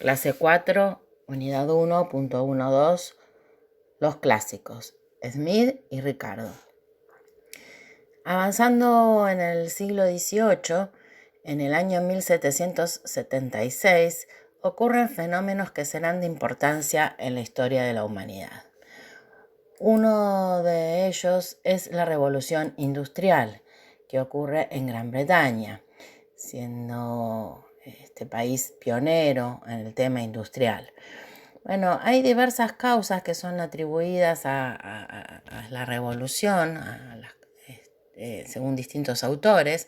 Clase 4, unidad 1.12, los clásicos, Smith y Ricardo. Avanzando en el siglo XVIII, en el año 1776, ocurren fenómenos que serán de importancia en la historia de la humanidad. Uno de ellos es la Revolución Industrial, que ocurre en Gran Bretaña, siendo este país pionero en el tema industrial. Bueno, hay diversas causas que son atribuidas a la revolución, según distintos autores.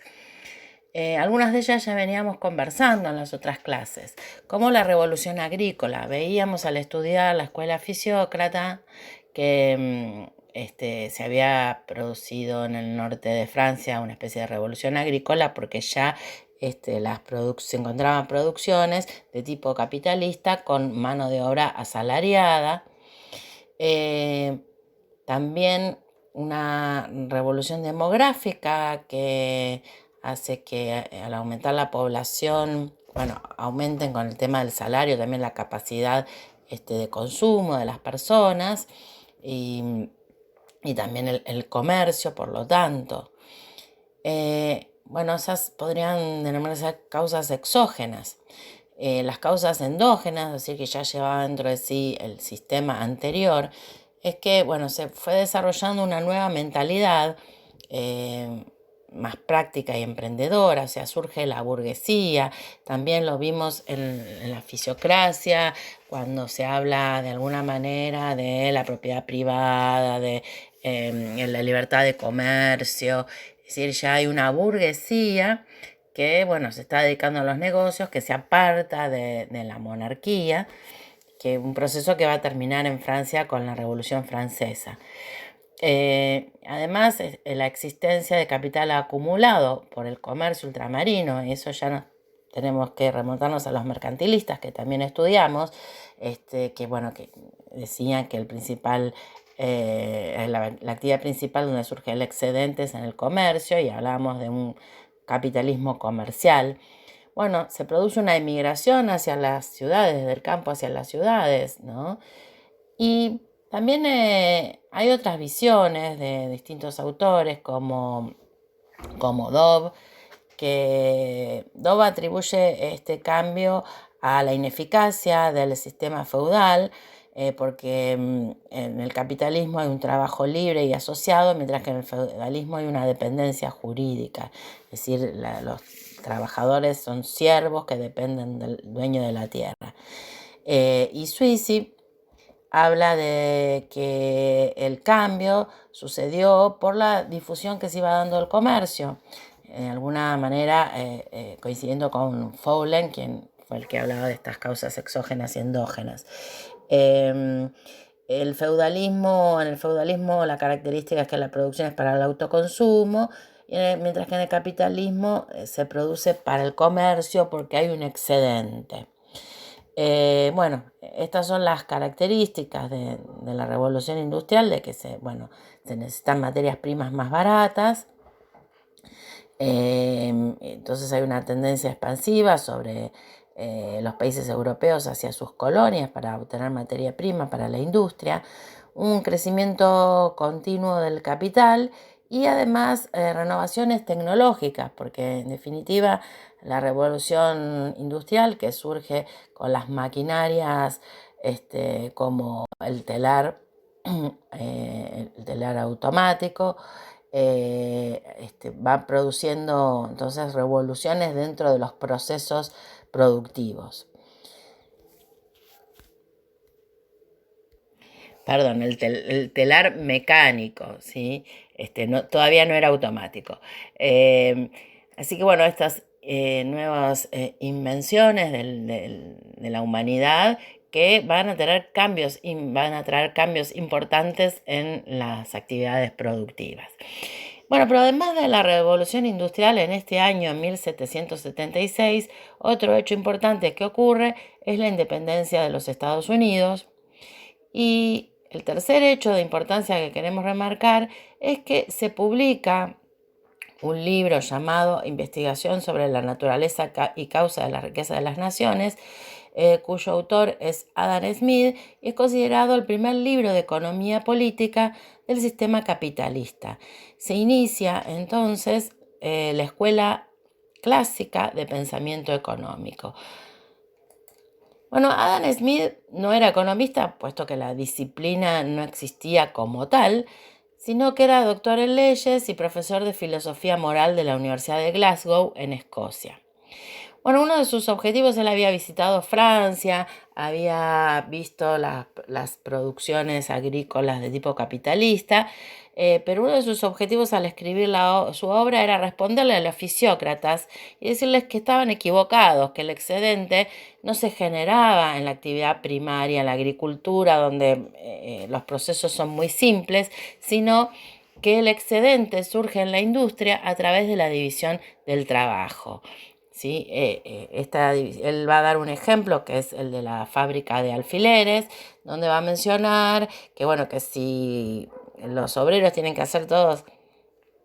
Algunas de ellas ya veníamos conversando en las otras clases, como la revolución agrícola. Veíamos al estudiar la escuela Fisiócrata que se había producido en el norte de Francia una especie de revolución agrícola porque ya se encontraban producciones de tipo capitalista con mano de obra asalariada. También una revolución demográfica que hace que al aumentar la población, aumenten con el tema del salario también la capacidad de consumo de las personas y también el comercio, por lo tanto. Esas podrían denominarse causas exógenas. Las causas endógenas, es decir, que ya llevaba dentro de sí el sistema anterior, es que se fue desarrollando una nueva mentalidad más práctica y emprendedora, o sea, surge la burguesía. También lo vimos en la fisiocracia, cuando se habla de alguna manera de la propiedad privada, de la libertad de comercio. Es decir, ya hay una burguesía que se está dedicando a los negocios, que se aparta de la monarquía, que es un proceso que va a terminar en Francia con la Revolución Francesa. Además, la existencia de capital acumulado por el comercio ultramarino, eso ya tenemos que remontarnos a los mercantilistas que también estudiamos, que decían que el principal, la actividad principal donde surge el excedente es en el comercio, y hablábamos de un capitalismo comercial. Se produce una emigración hacia las ciudades, desde el campo hacia las ciudades, ¿no? Y también hay otras visiones de distintos autores como Dobb, que Dobb atribuye este cambio a la ineficacia del sistema feudal, porque en el capitalismo hay un trabajo libre y asociado, mientras que en el feudalismo hay una dependencia jurídica, es decir, los trabajadores son siervos que dependen del dueño de la tierra. Y Sweezy habla de que el cambio sucedió por la difusión que se iba dando del comercio, de alguna manera coincidiendo con Fowler, quien fue el que hablaba de estas causas exógenas y endógenas. En el feudalismo la característica es que la producción es para el autoconsumo, mientras que en el capitalismo se produce para el comercio porque hay un excedente. Estas son las características de la revolución industrial, de que se necesitan materias primas más baratas. Entonces hay una tendencia expansiva sobre los países europeos hacia sus colonias para obtener materia prima para la industria, un crecimiento continuo del capital y además renovaciones tecnológicas, porque en definitiva la revolución industrial, que surge con las maquinarias como el telar automático, va produciendo entonces revoluciones dentro de los procesos productivos. Perdón, el telar mecánico, ¿sí? Todavía no era automático. Así que estas nuevas invenciones de la humanidad que van a traer cambios importantes en las actividades productivas. Pero además de la revolución industrial en este año, en 1776, otro hecho importante que ocurre es la independencia de los Estados Unidos. Y el tercer hecho de importancia que queremos remarcar es que se publica un libro llamado Investigación sobre la naturaleza y causa de la riqueza de las naciones, cuyo autor es Adam Smith, y es considerado el primer libro de economía política del sistema capitalista. Se inicia entonces la escuela clásica de pensamiento económico. Bueno, Adam Smith no era economista, puesto que la disciplina no existía como tal, sino que era doctor en leyes y profesor de filosofía moral de la Universidad de Glasgow, en Escocia. Bueno, uno de sus objetivos, él había visitado Francia, había visto las producciones agrícolas de tipo capitalista, pero uno de sus objetivos al escribir su obra era responderle a los fisiócratas y decirles que estaban equivocados, que el excedente no se generaba en la actividad primaria, en la agricultura, donde los procesos son muy simples, sino que el excedente surge en la industria a través de la división del trabajo. ¿Sí? Él va a dar un ejemplo que es el de la fábrica de alfileres, donde va a mencionar que, bueno, que si los obreros tienen que hacer todos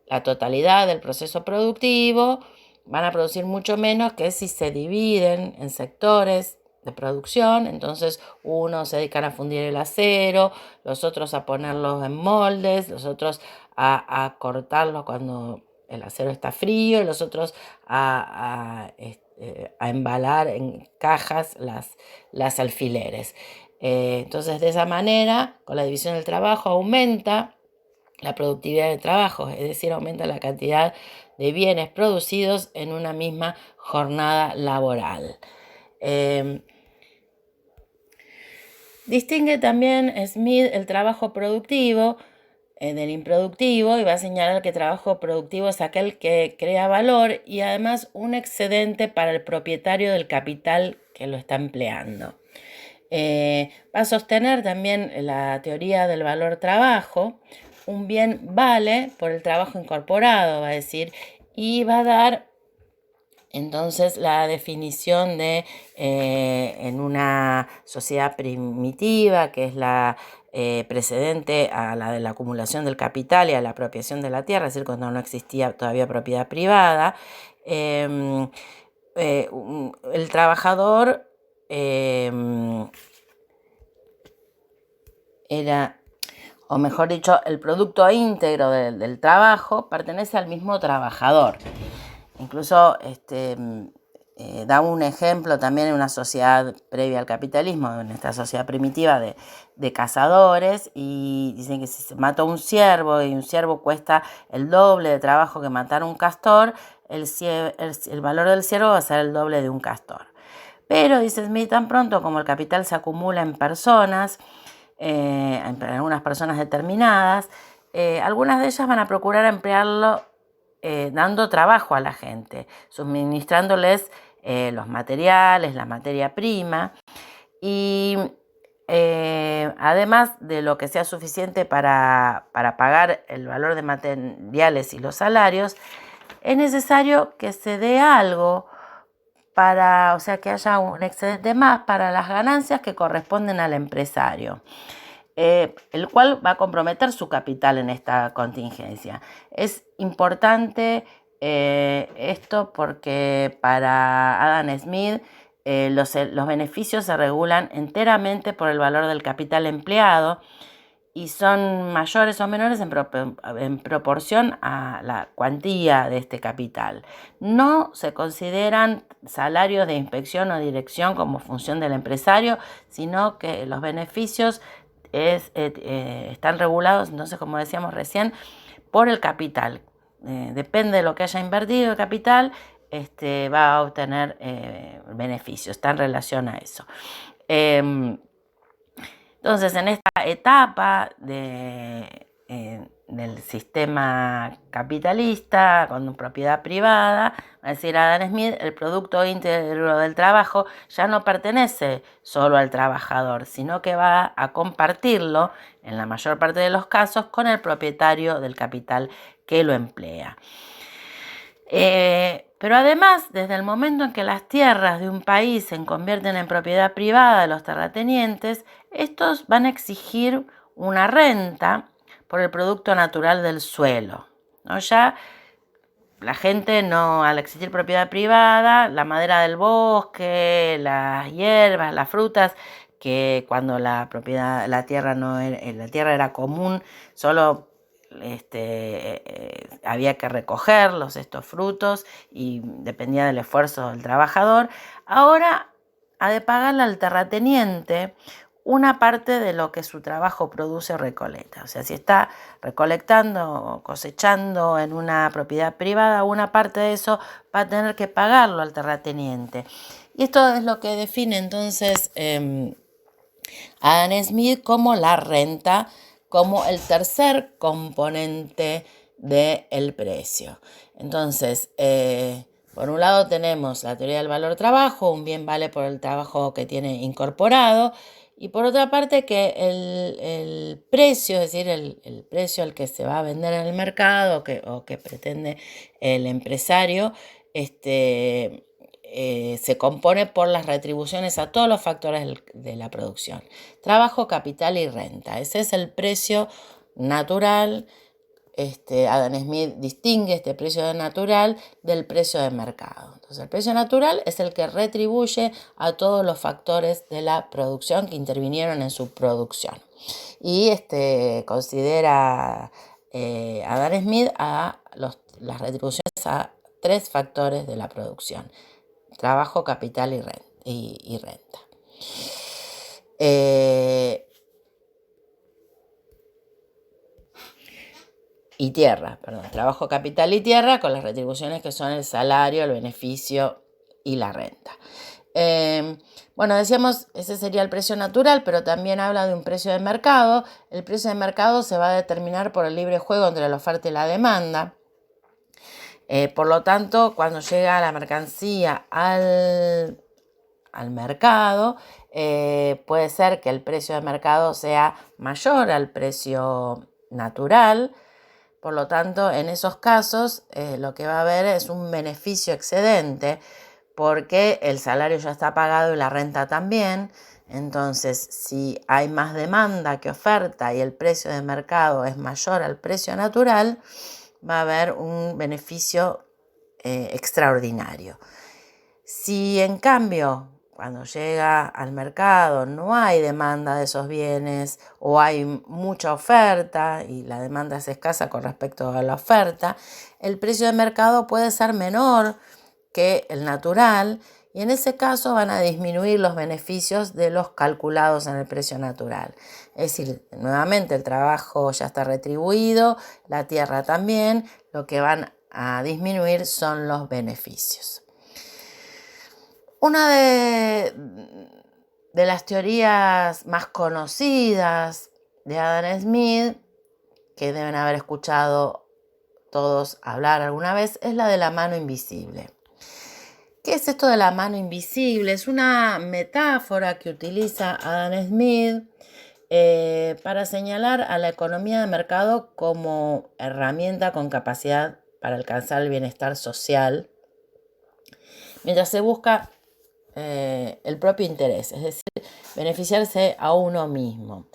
la totalidad del proceso productivo, van a producir mucho menos que si se dividen en sectores de producción. Entonces unos se dedican a fundir el acero, los otros a ponerlos en moldes, los otros a cortarlos cuando el acero está frío, y los otros a embalar en cajas las alfileres. Entonces, de esa manera, con la división del trabajo, aumenta la productividad del trabajo, es decir, aumenta la cantidad de bienes producidos en una misma jornada laboral. Distingue también Smith el trabajo productivo del improductivo, y va a señalar que trabajo productivo es aquel que crea valor y además un excedente para el propietario del capital que lo está empleando. Va a sostener también la teoría del valor trabajo. Un bien vale por el trabajo incorporado, va a decir, y va a dar entonces la definición de en una sociedad primitiva, que es la precedente a la de la acumulación del capital y a la apropiación de la tierra, es decir, cuando no existía todavía propiedad privada, el trabajador era, o mejor dicho, el producto íntegro del trabajo pertenece al mismo trabajador. Incluso da un ejemplo también en una sociedad previa al capitalismo, en esta sociedad primitiva de cazadores, y dicen que si se mata un ciervo y un ciervo cuesta el doble de trabajo que matar un castor, el valor del ciervo va a ser el doble de un castor. Pero, dice Smith, tan pronto como el capital se acumula en personas, en algunas personas determinadas, algunas de ellas van a procurar emplearlo dando trabajo a la gente, suministrándoles los materiales, la materia prima, y además de lo que sea suficiente para pagar el valor de materiales y los salarios, es necesario que se dé algo o sea, que haya un excedente más para las ganancias que corresponden al empresario, el cual va a comprometer su capital en esta contingencia. Es importante esto porque para Adam Smith los beneficios se regulan enteramente por el valor del capital empleado y son mayores o menores en proporción a la cuantía de este capital. No se consideran salarios de inspección o dirección como función del empresario, sino que los beneficios están regulados, entonces, como decíamos recién, por el capital. Depende de lo que haya invertido el capital, va a obtener beneficios, está en relación a eso. Entonces, en esta etapa del sistema capitalista con propiedad privada, va a decir Adam Smith, el producto íntegro del trabajo ya no pertenece solo al trabajador, sino que va a compartirlo, en la mayor parte de los casos, con el propietario del capital que lo emplea. Pero además, desde el momento en que las tierras de un país se convierten en propiedad privada de los terratenientes, estos van a exigir una renta por el producto natural del suelo, ¿no? Ya la gente no, al existir propiedad privada, la madera del bosque, las hierbas, las frutas, que cuando la propiedad, la tierra no era, la tierra era común, solo había que recogerlos, estos frutos, y dependía del esfuerzo del trabajador. Ahora ha de pagarle al terrateniente una parte de lo que su trabajo produce o recolecta. O sea, si está recolectando o cosechando en una propiedad privada, una parte de eso va a tener que pagarlo al terrateniente. Y esto es lo que define entonces Adam Smith como la renta, como el tercer componente del precio. Entonces, por un lado tenemos la teoría del valor trabajo, un bien vale por el trabajo que tiene incorporado, y por otra parte que el precio, es decir, el precio al que se va a vender en el mercado o que pretende el empresario, se compone por las retribuciones a todos los factores de la producción: trabajo, capital y renta. Ese es el precio natural. Adam Smith distingue este precio natural del precio de mercado. Entonces, el precio natural es el que retribuye a todos los factores de la producción que intervinieron en su producción. Y considera Adam Smith las retribuciones a 3 factores de la producción: trabajo, capital y renta. Y tierra, perdón, trabajo, capital y tierra, con las retribuciones que son el salario, el beneficio y la renta. Bueno, decíamos, ese sería el precio natural, pero también habla de un precio de mercado. El precio de mercado se va a determinar por el libre juego entre la oferta y la demanda. Por lo tanto, cuando llega la mercancía al mercado, puede ser que el precio de mercado sea mayor al precio natural. Por lo tanto, en esos casos, lo que va a haber es un beneficio excedente, porque el salario ya está pagado y la renta también. Entonces, si hay más demanda que oferta y el precio de mercado es mayor al precio natural, va a haber un beneficio extraordinario. Si en cambio, cuando llega al mercado, no hay demanda de esos bienes o hay mucha oferta y la demanda es escasa con respecto a la oferta, el precio de mercado puede ser menor que el natural, y en ese caso van a disminuir los beneficios de los calculados en el precio natural. Es decir, nuevamente el trabajo ya está retribuido, la tierra también, lo que van a disminuir son los beneficios. Una de las teorías más conocidas de Adam Smith, que deben haber escuchado todos hablar alguna vez, es la de la mano invisible. ¿Qué es esto de la mano invisible? Es una metáfora que utiliza Adam Smith para señalar a la economía de mercado como herramienta con capacidad para alcanzar el bienestar social, mientras se busca el propio interés, es decir, beneficiarse a uno mismo.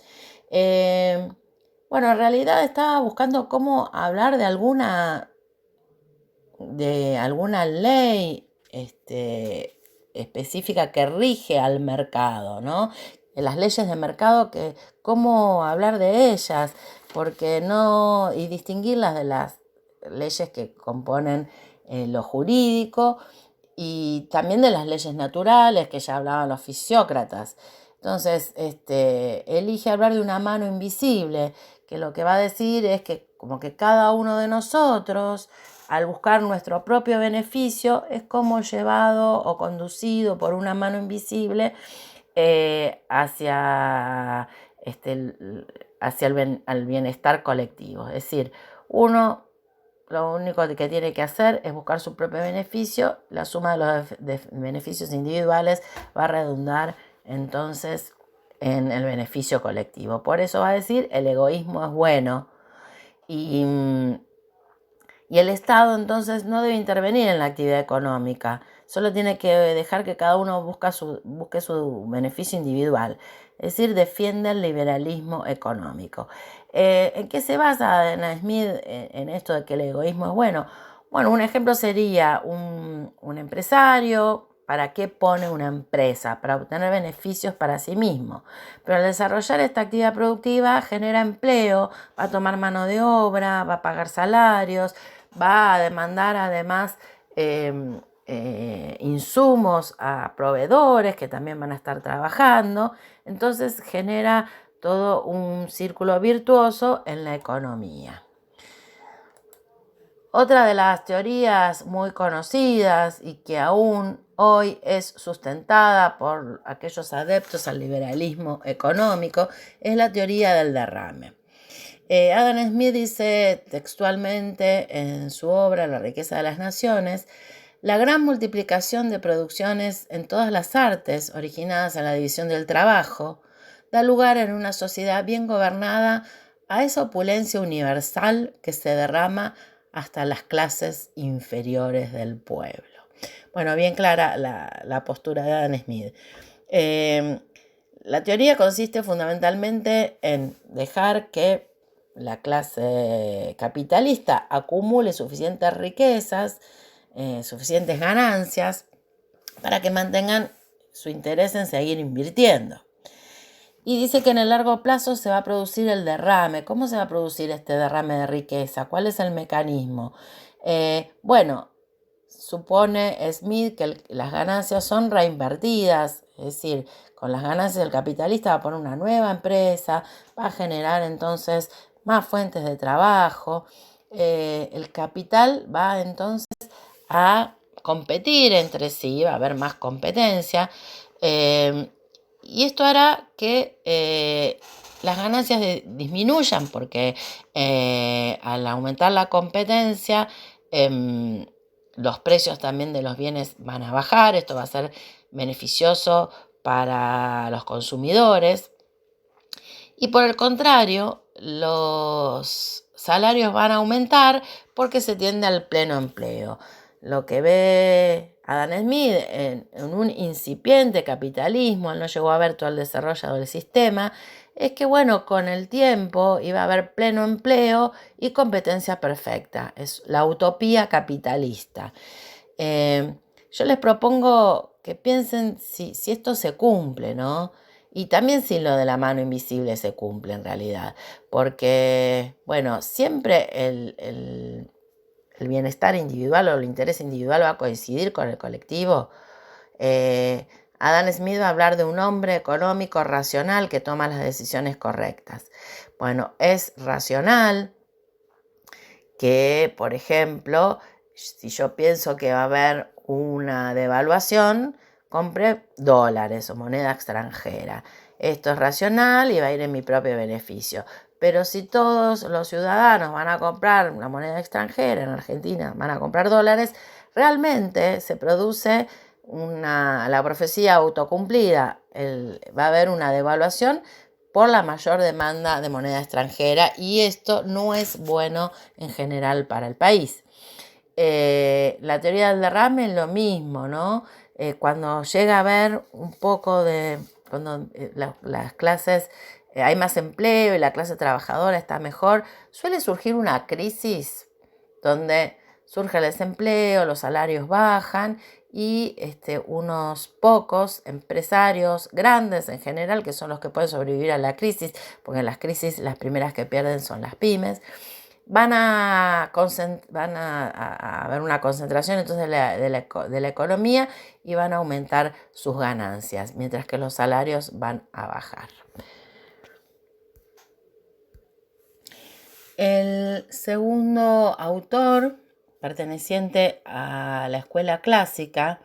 Bueno, en realidad estaba buscando cómo hablar de alguna ley específica que rige al mercado, ¿no? Las leyes de mercado, cómo hablar de ellas, porque no, y distinguirlas de las leyes que componen lo jurídico, y también de las leyes naturales que ya hablaban los fisiócratas. Entonces, elige hablar de una mano invisible, que lo que va a decir es que como que cada uno de nosotros, al buscar nuestro propio beneficio, es como llevado o conducido por una mano invisible hacia el bienestar colectivo. Es decir, uno lo único que tiene que hacer es buscar su propio beneficio. La suma de los beneficios individuales va a redundar entonces en el beneficio colectivo. Por eso va a decir, el egoísmo es bueno. Y el Estado entonces no debe intervenir en la actividad económica, solo tiene que dejar que cada uno busque su beneficio individual, es decir, defiende el liberalismo económico. ¿En qué se basa Adam Smith en esto de que el egoísmo es bueno? Bueno, un ejemplo sería un empresario. ¿Para qué pone una empresa? Para obtener beneficios para sí mismo. Pero al desarrollar esta actividad productiva genera empleo, va a tomar mano de obra, va a pagar salarios, va a demandar además insumos a proveedores que también van a estar trabajando. Entonces genera todo un círculo virtuoso en la economía. Otra de las teorías muy conocidas y que aún hoy es sustentada por aquellos adeptos al liberalismo económico es la teoría del derrame. Adam Smith dice textualmente en su obra La riqueza de las naciones: la gran multiplicación de producciones en todas las artes originadas en la división del trabajo da lugar en una sociedad bien gobernada a esa opulencia universal que se derrama hasta las clases inferiores del pueblo. Bueno, bien clara la postura de Adam Smith. La teoría consiste fundamentalmente en dejar que la clase capitalista acumule suficientes riquezas, suficientes ganancias para que mantengan su interés en seguir invirtiendo. Y dice que en el largo plazo se va a producir el derrame. ¿Cómo se va a producir este derrame de riqueza? ¿Cuál es el mecanismo? Bueno, supone Smith que las ganancias son reinvertidas, es decir, con las ganancias del capitalista va a poner una nueva empresa, va a generar entonces más fuentes de trabajo. El capital va entonces a competir entre sí, va a haber más competencia. Y esto hará que las ganancias disminuyan porque al aumentar la competencia, los precios también de los bienes van a bajar. Esto va a ser beneficioso para los consumidores. Y por el contrario, los salarios van a aumentar porque se tiende al pleno empleo. Lo que ve Adam Smith en un incipiente capitalismo, él no llegó a ver todo el desarrollo del sistema, es que bueno, con el tiempo iba a haber pleno empleo y competencia perfecta. Es la utopía capitalista. Yo les propongo que piensen si esto se cumple, ¿no? Y también si lo de la mano invisible se cumple en realidad. Porque, bueno, siempre el bienestar individual o el interés individual va a coincidir con el colectivo. Adam Smith va a hablar de un hombre económico racional que toma las decisiones correctas. Bueno, es racional que, por ejemplo, si yo pienso que va a haber una devaluación, compre dólares o moneda extranjera. Esto es racional y va a ir en mi propio beneficio. Pero si todos los ciudadanos van a comprar una moneda extranjera, en Argentina van a comprar dólares, realmente se produce la profecía autocumplida. Va a haber una devaluación por la mayor demanda de moneda extranjera y esto no es bueno en general para el país. La teoría del derrame es lo mismo, ¿no? Cuando llega a haber un poco de, cuando las clases, hay más empleo y la clase trabajadora está mejor, suele surgir una crisis donde surge el desempleo, los salarios bajan y unos pocos empresarios grandes en general, que son los que pueden sobrevivir a la crisis, porque en las crisis las primeras que pierden son las pymes, van a haber una concentración entonces de la economía y van a aumentar sus ganancias, mientras que los salarios van a bajar. El segundo autor, perteneciente a la escuela clásica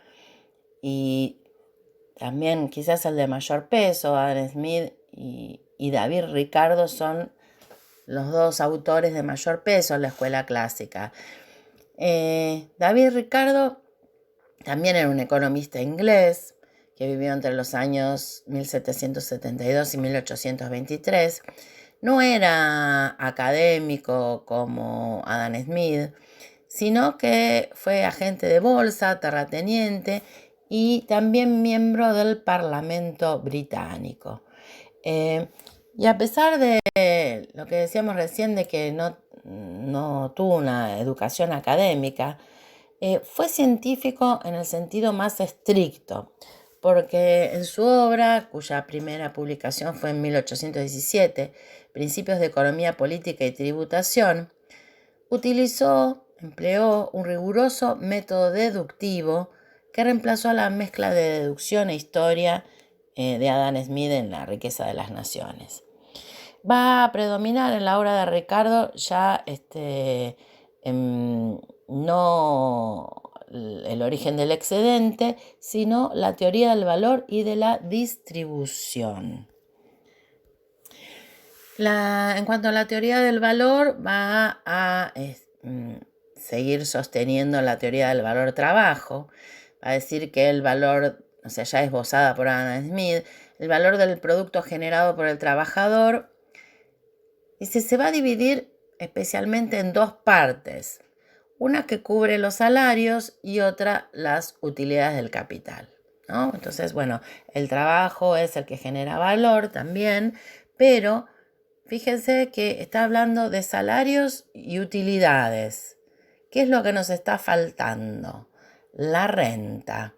y también quizás el de mayor peso, Adam Smith y David Ricardo, son los dos autores de mayor peso en la escuela clásica. David Ricardo también era un economista inglés que vivió entre los años 1772 y 1823. No era académico como Adam Smith, sino que fue agente de bolsa, terrateniente y también miembro del Parlamento británico. Y a pesar de lo que decíamos recién de que no no tuvo una educación académica, fue científico en el sentido más estricto, porque en su obra, cuya primera publicación fue en 1817, Principios de Economía Política y Tributación, empleó un riguroso método deductivo que reemplazó a la mezcla de deducción e historia de Adam Smith en La riqueza de las naciones. Va a predominar en la obra de Ricardo ya no el origen del excedente, sino la teoría del valor y de la distribución. En cuanto a la teoría del valor, va a seguir sosteniendo la teoría del valor trabajo. Va a decir que el valor, o sea, ya esbozada por Adam Smith, el valor del producto generado por el trabajador, dice, se va a dividir especialmente en dos partes. Una que cubre los salarios y otra las utilidades del capital, ¿no? Entonces, bueno, el trabajo es el que genera valor también, pero fíjense que está hablando de salarios y utilidades. ¿Qué es lo que nos está faltando? La renta.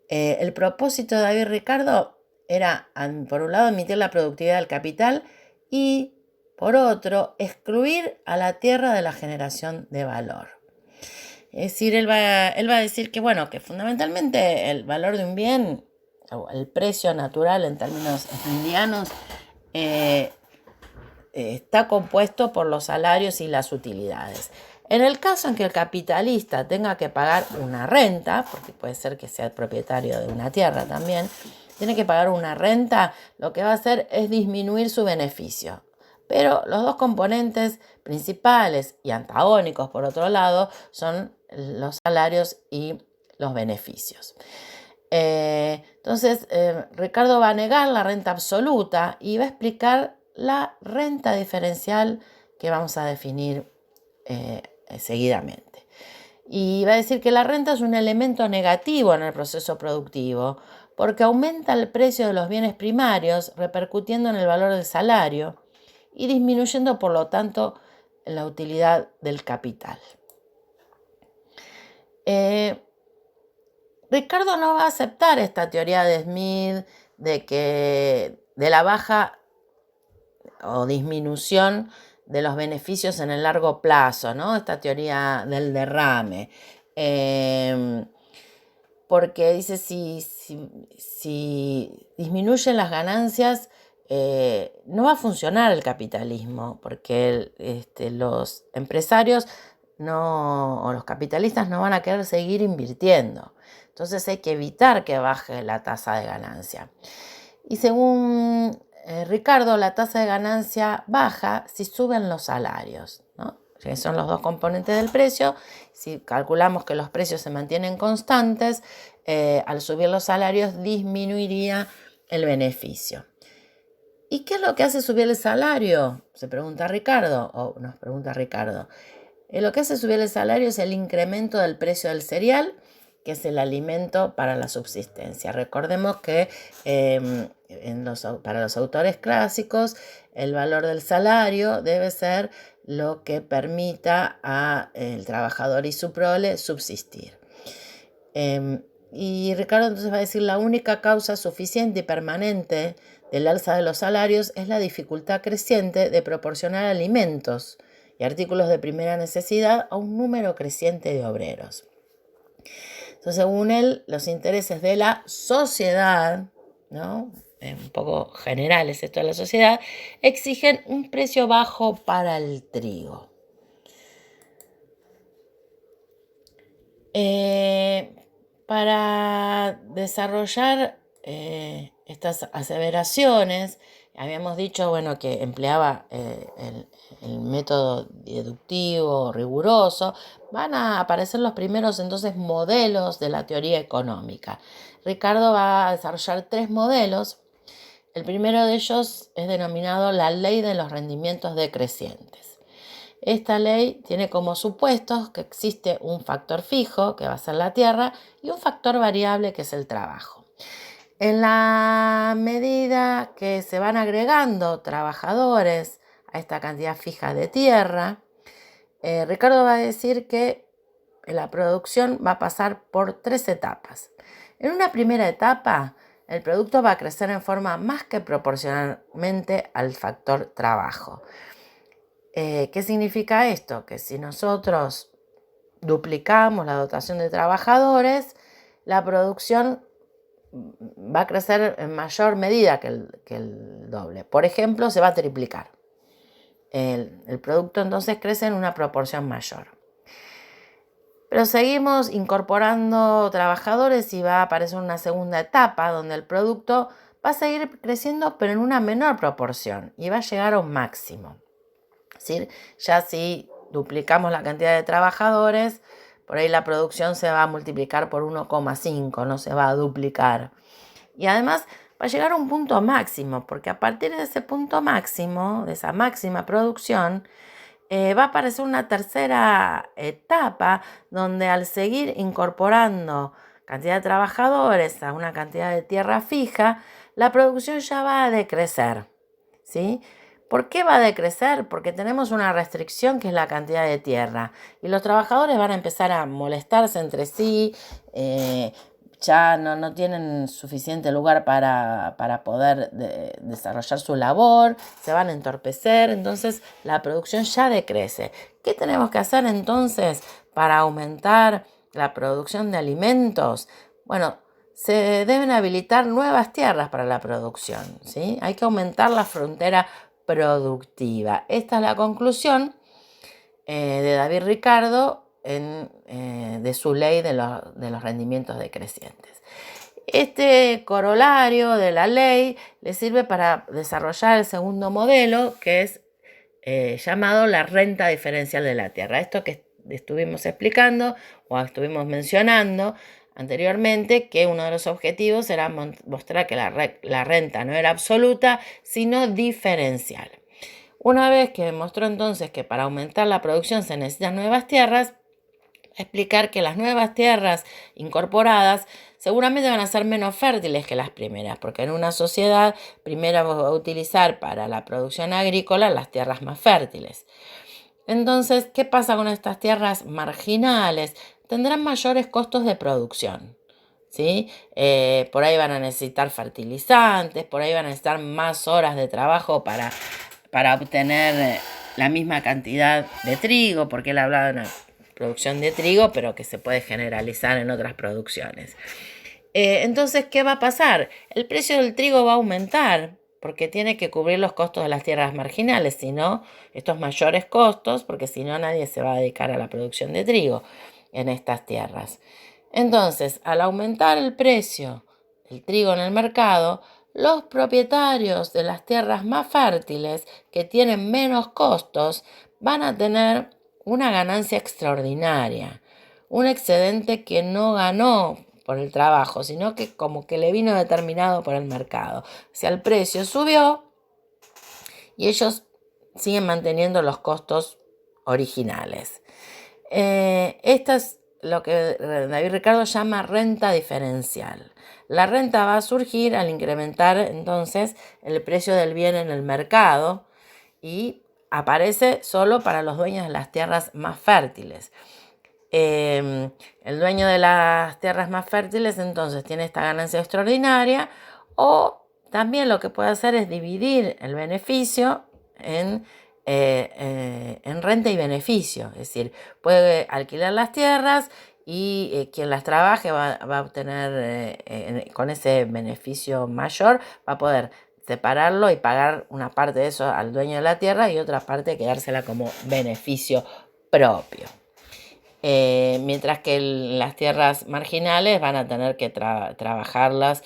El propósito de David Ricardo era, por un lado, admitir la productividad del capital y, por otro, excluir a la tierra de la generación de valor. Es decir, él va a decir que, bueno, que fundamentalmente el valor de un bien, o el precio natural en términos smithianos, está compuesto por los salarios y las utilidades. En el caso en que el capitalista tenga que pagar una renta, porque puede ser que sea el propietario de una tierra también, tiene que pagar una renta, lo que va a hacer es disminuir su beneficio. Pero los dos componentes principales y antagónicos, por otro lado, son los salarios y los beneficios. Entonces, Ricardo va a negar la renta absoluta y va a explicar la renta diferencial que vamos a definir seguidamente. Y va a decir que la renta es un elemento negativo en el proceso productivo porque aumenta el precio de los bienes primarios, repercutiendo en el valor del salario y disminuyendo, por lo tanto, la utilidad del capital. Ricardo no va a aceptar esta teoría de Smith de la baja o disminución de los beneficios en el largo plazo, ¿no? Esta teoría del derrame. Porque dice, si disminuyen las ganancias, no va a funcionar el capitalismo, porque los empresarios o los capitalistas no van a querer seguir invirtiendo. Entonces hay que evitar que baje la tasa de ganancia. Y según Ricardo, la tasa de ganancia baja si suben los salarios, ¿no? Que son los dos componentes del precio. Si calculamos que los precios se mantienen constantes, al subir los salarios disminuiría el beneficio. ¿Y qué es lo que hace subir el salario? Se pregunta Ricardo, o nos pregunta Ricardo. Lo que hace subir el salario es el incremento del precio del cereal, que es el alimento para la subsistencia. Recordemos que para los autores clásicos el valor del salario debe ser lo que permita al trabajador y su prole subsistir. Y Ricardo entonces va a decir, la única causa suficiente y permanente del alza de los salarios es la dificultad creciente de proporcionar alimentos y artículos de primera necesidad a un número creciente de obreros. Entonces, según él, los intereses de la sociedad, ¿no? Un poco generales esto de la sociedad, exigen un precio bajo para el trigo. Para desarrollar estas aseveraciones, habíamos dicho, bueno, que empleaba el método deductivo riguroso. Van a aparecer los primeros entonces modelos de la teoría económica. Ricardo va a desarrollar 3 modelos. El primero de ellos es denominado la ley de los rendimientos decrecientes. Esta ley tiene como supuestos que existe un factor fijo, que va a ser la tierra, y un factor variable, que es el trabajo. En la medida que se van agregando trabajadores a esta cantidad fija de tierra, Ricardo va a decir que la producción va a pasar por 3 etapas. En una primera etapa, el producto va a crecer en forma más que proporcionalmente al factor trabajo. ¿Qué significa esto? Que si nosotros duplicamos la dotación de trabajadores, la producción va a crecer en mayor medida que el doble. Por ejemplo, se va a triplicar. El producto entonces crece en una proporción mayor. Pero seguimos incorporando trabajadores y va a aparecer una segunda etapa donde el producto va a seguir creciendo pero en una menor proporción y va a llegar a un máximo. ¿Sí? Ya si duplicamos la cantidad de trabajadores, por ahí la producción se va a multiplicar por 1,5, no se va a duplicar. Y además va a llegar a un punto máximo, porque a partir de ese punto máximo, de esa máxima producción, va a aparecer una tercera etapa donde al seguir incorporando cantidad de trabajadores a una cantidad de tierra fija, la producción ya va a decrecer, ¿sí? ¿Por qué va a decrecer? Porque tenemos una restricción que es la cantidad de tierra y los trabajadores van a empezar a molestarse entre sí, ya no tienen suficiente lugar para poder desarrollar su labor, se van a entorpecer, entonces la producción ya decrece. ¿Qué tenemos que hacer entonces para aumentar la producción de alimentos? Bueno, se deben habilitar nuevas tierras para la producción, ¿sí? Hay que aumentar la frontera productiva. Esta es la conclusión de David Ricardo de su ley de los rendimientos decrecientes. Este corolario de la ley le sirve para desarrollar el segundo modelo, que es llamado la renta diferencial de la tierra. Esto que estuvimos explicando o estuvimos mencionando anteriormente, que uno de los objetivos era mostrar que la renta no era absoluta, sino diferencial. Una vez que demostró entonces que para aumentar la producción se necesitan nuevas tierras, explicar que las nuevas tierras incorporadas seguramente van a ser menos fértiles que las primeras, porque en una sociedad primero va a utilizar para la producción agrícola las tierras más fértiles. Entonces, ¿qué pasa con estas tierras marginales? Tendrán mayores costos de producción, ¿sí? Por ahí van a necesitar fertilizantes, por ahí van a necesitar más horas de trabajo para obtener la misma cantidad de trigo, porque él hablaba de una producción de trigo, pero que se puede generalizar en otras producciones. Entonces, ¿qué va a pasar? El precio del trigo va a aumentar porque tiene que cubrir los costos de las tierras marginales, si no, estos mayores costos, porque si no nadie se va a dedicar a la producción de trigo en estas tierras. Entonces, al aumentar el precio del trigo en el mercado, los propietarios de las tierras más fértiles, que tienen menos costos, van a tener una ganancia extraordinaria, un excedente que no ganó por el trabajo, sino que como que le vino determinado por el mercado. O sea, el precio subió y ellos siguen manteniendo los costos originales. Esto es lo que David Ricardo llama renta diferencial. La renta va a surgir al incrementar entonces el precio del bien en el mercado y aparece solo para los dueños de las tierras más fértiles. El dueño de las tierras más fértiles entonces tiene esta ganancia extraordinaria, o también lo que puede hacer es dividir el beneficio en renta y beneficio, es decir, puede alquilar las tierras y quien las trabaje va a obtener con ese beneficio mayor, va a poder separarlo y pagar una parte de eso al dueño de la tierra y otra parte quedársela como beneficio propio. Mientras que las tierras marginales van a tener que trabajarlas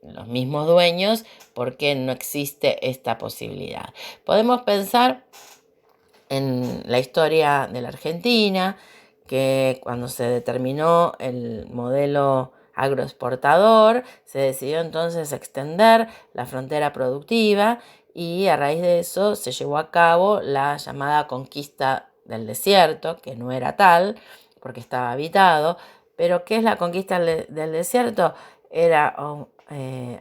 los mismos dueños, porque no existe esta posibilidad. Podemos pensar en la historia de la Argentina, que cuando se determinó el modelo agroexportador, se decidió entonces extender la frontera productiva y a raíz de eso se llevó a cabo la llamada conquista del desierto, que no era tal porque estaba habitado. Pero ¿qué es la conquista del desierto? Era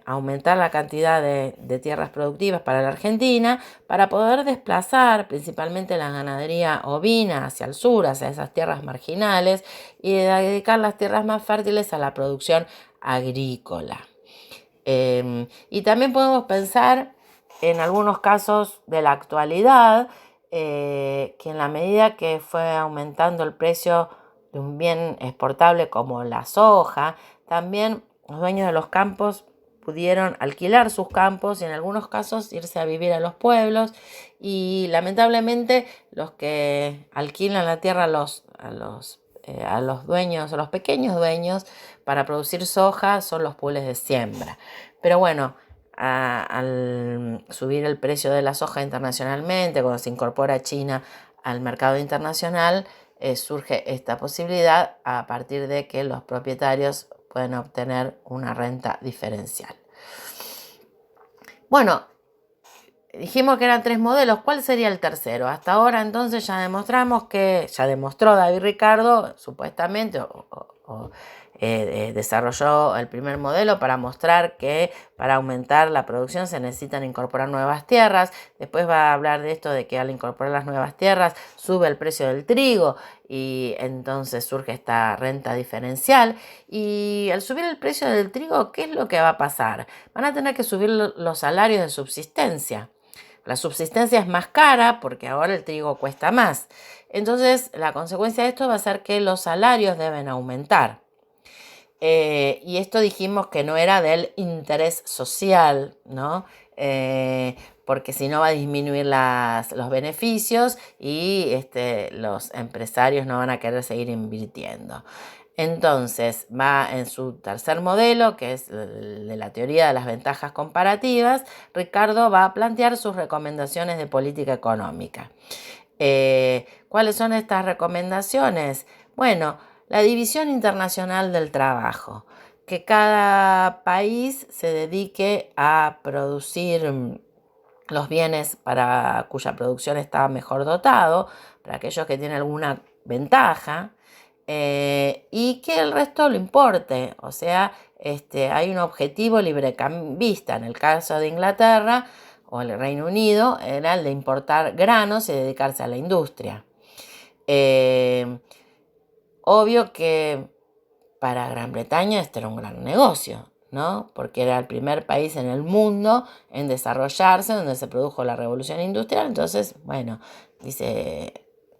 aumentar la cantidad de tierras productivas para la Argentina, para poder desplazar principalmente la ganadería ovina hacia el sur, hacia esas tierras marginales, y dedicar las tierras más fértiles a la producción agrícola. Y también podemos pensar en algunos casos de la actualidad, que en la medida que fue aumentando el precio de un bien exportable como la soja, también los dueños de los campos pudieron alquilar sus campos y en algunos casos irse a vivir a los pueblos, y lamentablemente los que alquilan la tierra a los dueños, a los pequeños dueños para producir soja son los pools de siembra. Pero bueno, al subir el precio de la soja internacionalmente, cuando se incorpora China al mercado internacional, surge esta posibilidad a partir de que los propietarios pueden obtener una renta diferencial. Bueno, dijimos que eran 3 modelos. ¿Cuál sería el tercero? Hasta ahora entonces ya demostró David Ricardo, supuestamente, desarrolló el primer modelo para mostrar que para aumentar la producción se necesitan incorporar nuevas tierras. Después va a hablar de esto de que al incorporar las nuevas tierras sube el precio del trigo y entonces surge esta renta diferencial. Y al subir el precio del trigo, ¿qué es lo que va a pasar? Van a tener que subir los salarios de subsistencia. La subsistencia es más cara porque ahora el trigo cuesta más. Entonces, la consecuencia de esto va a ser que los salarios deben aumentar. Y esto dijimos que no era del interés social, ¿no? Porque si no va a disminuir los beneficios y los empresarios no van a querer seguir invirtiendo. Entonces va en su tercer modelo, que es de la teoría de las ventajas comparativas. Ricardo va a plantear sus recomendaciones de política económica. ¿Cuáles son estas recomendaciones? Bueno, la división internacional del trabajo, que cada país se dedique a producir los bienes para cuya producción está mejor dotado, para aquellos que tienen alguna ventaja, y que el resto lo importe. O sea, hay un objetivo librecambista. En el caso de Inglaterra o el Reino Unido era el de importar granos y dedicarse a la industria. Obvio que para Gran Bretaña este era un gran negocio, ¿no? Porque era el primer país en el mundo en desarrollarse, donde se produjo la revolución industrial. Entonces, bueno,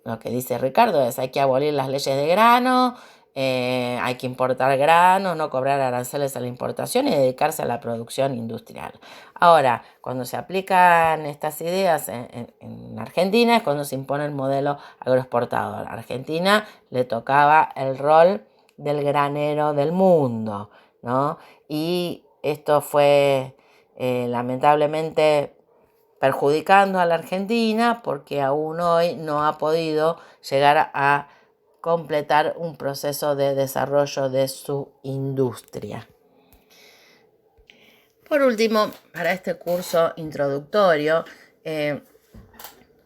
lo que dice Ricardo es: hay que abolir las leyes de grano, hay que importar grano, no cobrar aranceles a la importación y dedicarse a la producción industrial. Ahora, cuando se aplican estas ideas en Argentina es cuando se impone el modelo agroexportador. A Argentina le tocaba el rol del granero del mundo, ¿no? Y esto fue lamentablemente perjudicando a la Argentina porque aún hoy no ha podido llegar a completar un proceso de desarrollo de su industria. Por último, para este curso introductorio,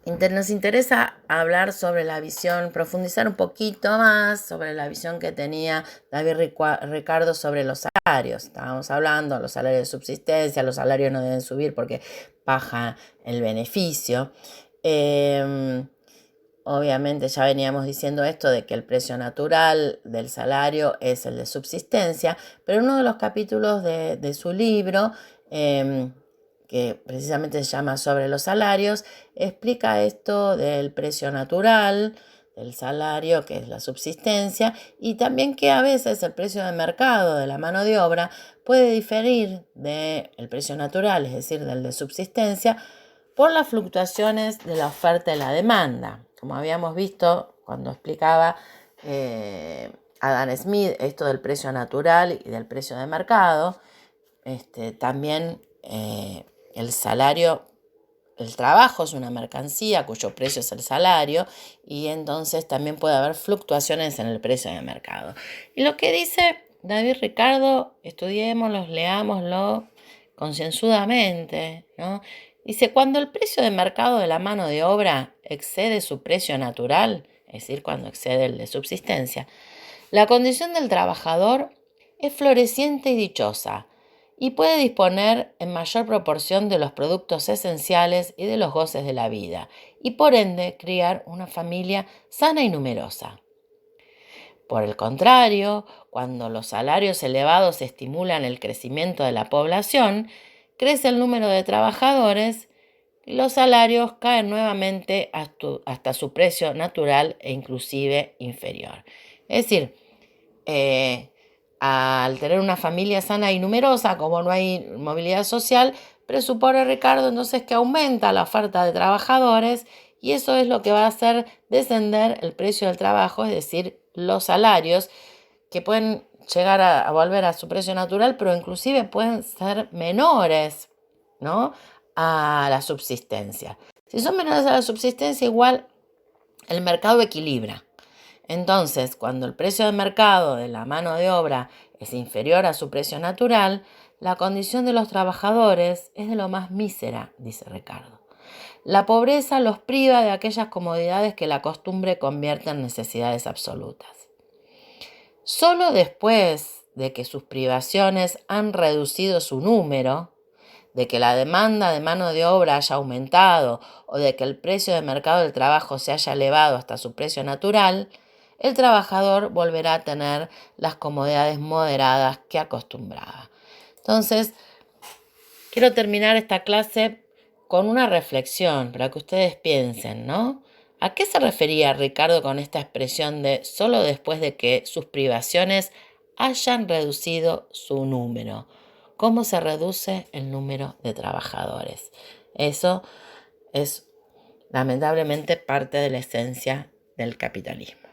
nos interesa hablar sobre la visión, profundizar un poquito más sobre la visión que tenía David Ricardo sobre los salarios. Estábamos hablando, los salarios de subsistencia, los salarios no deben subir porque baja el beneficio. Obviamente ya veníamos diciendo esto de que el precio natural del salario es el de subsistencia, pero en uno de los capítulos de su libro, que precisamente se llama Sobre los salarios, explica esto del precio natural, del salario, que es la subsistencia, y también que a veces el precio de mercado de la mano de obra puede diferir del precio natural, es decir, del de subsistencia, por las fluctuaciones de la oferta y la demanda. Como habíamos visto cuando explicaba Adam Smith esto del precio natural y del precio de mercado, también el salario, el trabajo es una mercancía cuyo precio es el salario, y entonces también puede haber fluctuaciones en el precio de mercado. Y lo que dice David Ricardo, estudiémoslo, leámoslo concienzudamente, ¿no? Dice: cuando el precio de mercado de la mano de obra excede su precio natural, es decir, cuando excede el de subsistencia, la condición del trabajador es floreciente y dichosa, y puede disponer en mayor proporción de los productos esenciales y de los goces de la vida, y por ende criar una familia sana y numerosa. Por el contrario, cuando los salarios elevados estimulan el crecimiento de la población, crece el número de trabajadores y los salarios caen nuevamente hasta su precio natural e inclusive inferior. Es decir, eh, al tener una familia sana y numerosa, como no hay movilidad social, presupone Ricardo entonces que aumenta la oferta de trabajadores y eso es lo que va a hacer descender el precio del trabajo, es decir, los salarios, que pueden llegar a volver a su precio natural, pero inclusive pueden ser menores, ¿no?, a la subsistencia. Si son menores a la subsistencia, igual el mercado equilibra. Entonces, cuando el precio de mercado de la mano de obra es inferior a su precio natural, la condición de los trabajadores es de lo más mísera, dice Ricardo. La pobreza los priva de aquellas comodidades que la costumbre convierte en necesidades absolutas. Solo después de que sus privaciones han reducido su número, de que la demanda de mano de obra haya aumentado o de que el precio de mercado del trabajo se haya elevado hasta su precio natural, el trabajador volverá a tener las comodidades moderadas que acostumbraba. Entonces, quiero terminar esta clase con una reflexión para que ustedes piensen, ¿no? ¿A qué se refería Ricardo con esta expresión de solo después de que sus privaciones hayan reducido su número? ¿Cómo se reduce el número de trabajadores? Eso es lamentablemente parte de la esencia del capitalismo.